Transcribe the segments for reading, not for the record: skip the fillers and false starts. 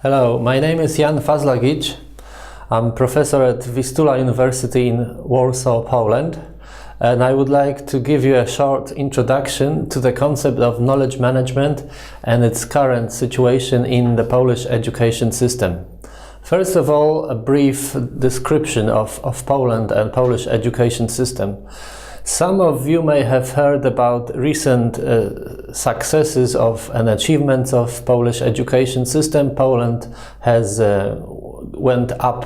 Hello, my name is Fazlagić. I'm professor at Poznań University in Warsaw, Poland, and I would like to give you a short introduction to the concept of knowledge management and its current situation in the Polish education system. First of all, a brief description of Poland and Polish education system. Some of you may have heard about recent successes of and achievements of Polish education system. Poland has went up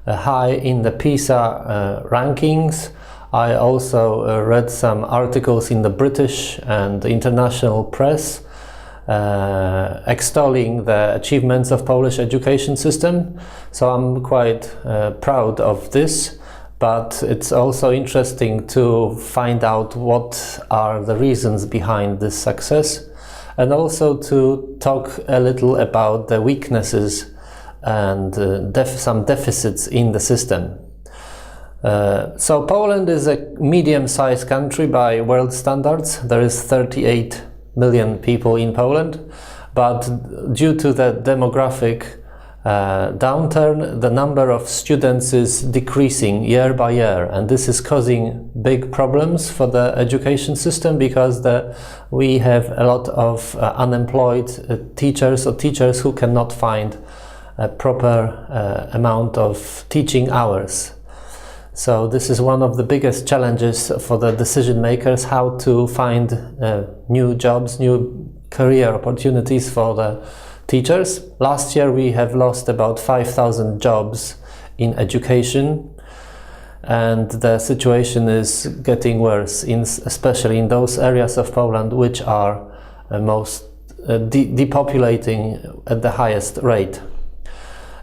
high in the PISA rankings. I also read some articles in the British and international press extolling the achievements of Polish education system. So I'm quite proud of this. But it's also interesting to find out what are the reasons behind this success, and also to talk a little about the weaknesses and some deficits in the system. So Poland is a medium-sized country by world standards. There is 38 million people in Poland, but due to the demographic downturn, the number of students is decreasing year by year, and this is causing big problems for the education system because we have a lot of unemployed teachers or teachers who cannot find a proper amount of teaching hours. So this is one of the biggest challenges for the decision makers, how to find new jobs, new career opportunities for the teachers. Last year we have lost about 5,000 jobs in education, and the situation is getting worse, especially in those areas of Poland which are most depopulating at the highest rate.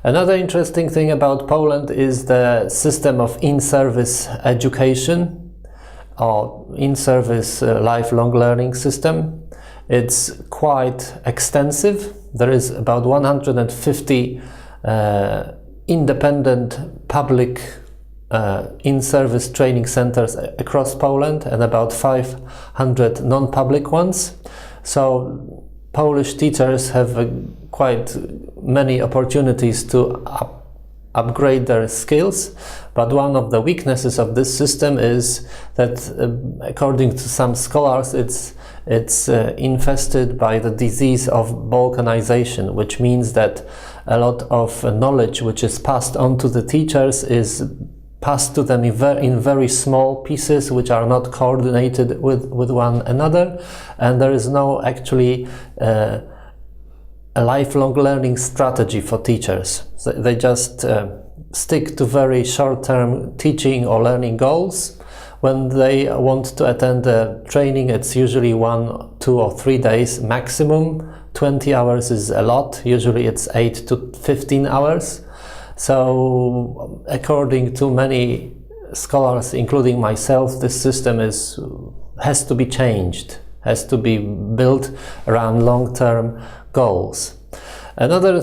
Another interesting thing about Poland is the system of in-service education or in-service lifelong learning system. It's quite extensive. There is about 150 independent public in-service training centers across Poland and about 500 non-public ones. So Polish teachers have quite many opportunities to upgrade their skills, but one of the weaknesses of this system is that according to some scholars it's infested by the disease of balkanization, which means that a lot of knowledge which is passed on to the teachers is passed to them in very small pieces which are not coordinated with one another, and there is no actually a lifelong learning strategy for teachers. So they just stick to very short-term teaching or learning goals. When they want to attend a training, it's usually 1, 2 or 3 days maximum. 20 hours is a lot. Usually it's 8 to 15 hours. So according to many scholars, including myself, this system has to be changed, has to be built around long-term goals. Another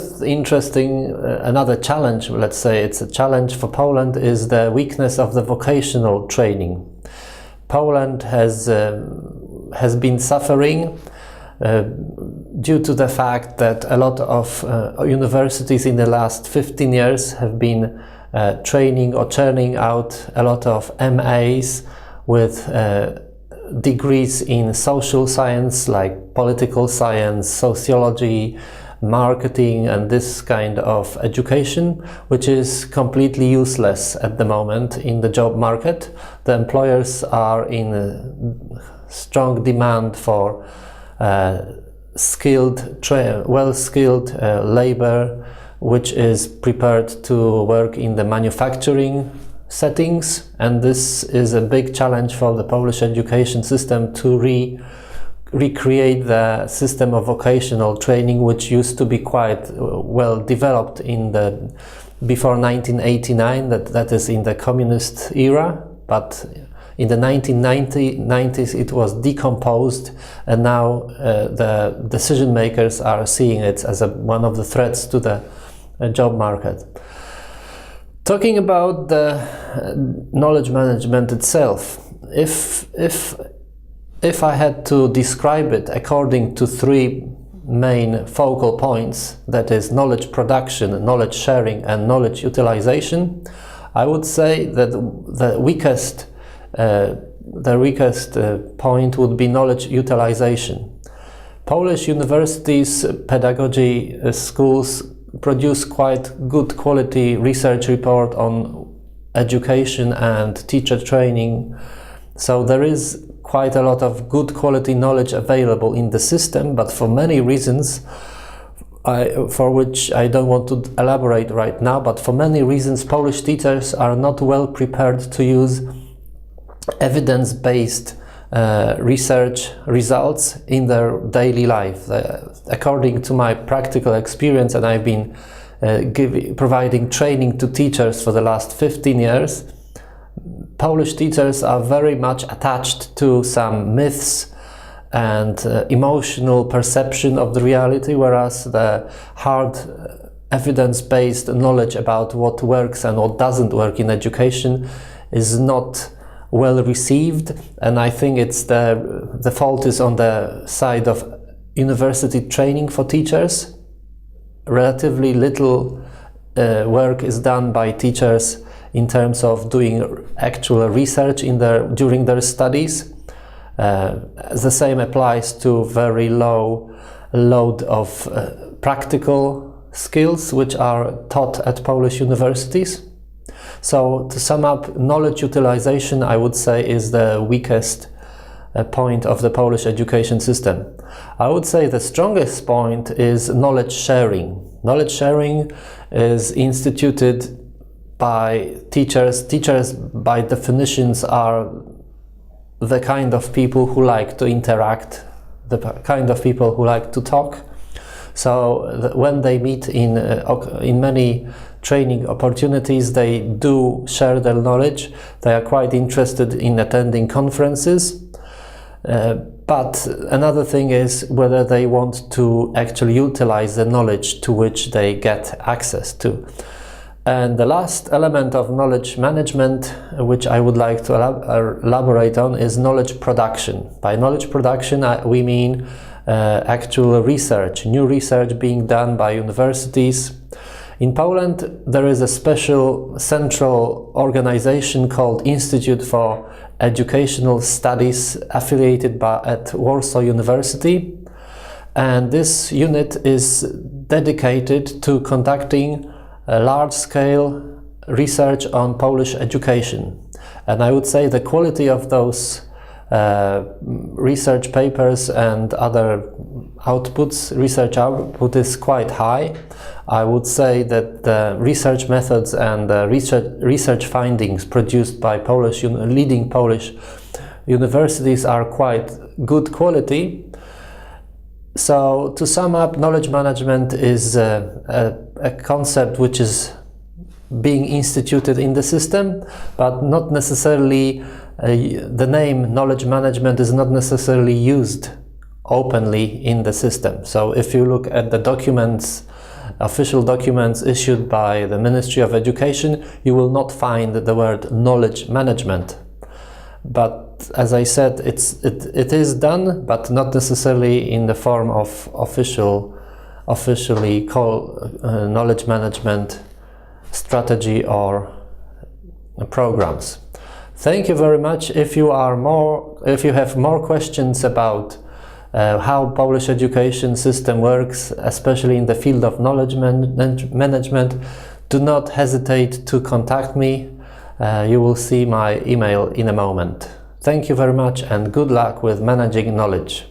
challenge, let's say it's a challenge for Poland, is the weakness of the vocational training. Poland has been suffering due to the fact that a lot of universities in the last 15 years have been training or churning out a lot of MAs with degrees in social science like political science, sociology, marketing and this kind of education, which is completely useless at the moment in the job market. The employers are in strong demand for well-skilled labor which is prepared to work in the manufacturing settings, and this is a big challenge for the Polish education system to recreate the system of vocational training which used to be quite well developed before 1989, that is in the communist era, but in the 1990s it was decomposed, and now the decision makers are seeing it as one of the threats to the job market. Talking about the knowledge management itself, if I had to describe it according to three main focal points, that is knowledge production, knowledge sharing and knowledge utilization, I would say that the weakest point would be knowledge utilization. Polish universities, pedagogy schools produce quite good quality research report on education and teacher training, so there is quite a lot of good quality knowledge available in the system, but for many reasons, for which I don't want to elaborate right now, but for many reasons Polish teachers are not well prepared to use evidence-based research results in their daily life. According to my practical experience, and I've been providing training to teachers for the last 15 years, Polish teachers are very much attached to some myths and emotional perception of the reality, whereas the hard evidence-based knowledge about what works and what doesn't work in education is not well received, and I think it's the fault is on the side of university training for teachers. Relatively little work is done by teachers in terms of doing actual research during their studies. The same applies to very low load of practical skills which are taught at Polish universities. So to sum up, knowledge utilization, I would say, is the weakest point of the Polish education system. I would say the strongest point is knowledge sharing. Knowledge sharing is instituted by teachers. Teachers, by definitions, are the kind of people who like to interact, the kind of people who like to talk. So when they meet in many training opportunities, they do share their knowledge. They are quite interested in attending conferences. But another thing is whether they want to actually utilize the knowledge to which they get access to. And the last element of knowledge management, which I would like to elaborate on, is knowledge production. By knowledge production, we mean actual research, new research being done by universities. In Poland, there is a special central organization called Institute for Educational Studies, affiliated at Warsaw University. And this unit is dedicated to conducting large-scale research on Polish education. And I would say the quality of those research papers and other outputs, research output, is quite high. I would say that the research methods and the research findings produced by leading Polish universities are quite good quality. So to sum up, knowledge management is a concept which is being instituted in the system, but not necessarily the name knowledge management is not necessarily used openly in the system. So if you look at the documents, official documents issued by the Ministry of Education, you will not find the word knowledge management. But as I said, it is done, but not necessarily in the form of officially called knowledge management strategy or programs. Thank you very much. If you have more questions about how Polish education system works, especially in the field of knowledge management, do not hesitate to contact me. You will see my email in a moment. Thank you very much and good luck with managing knowledge.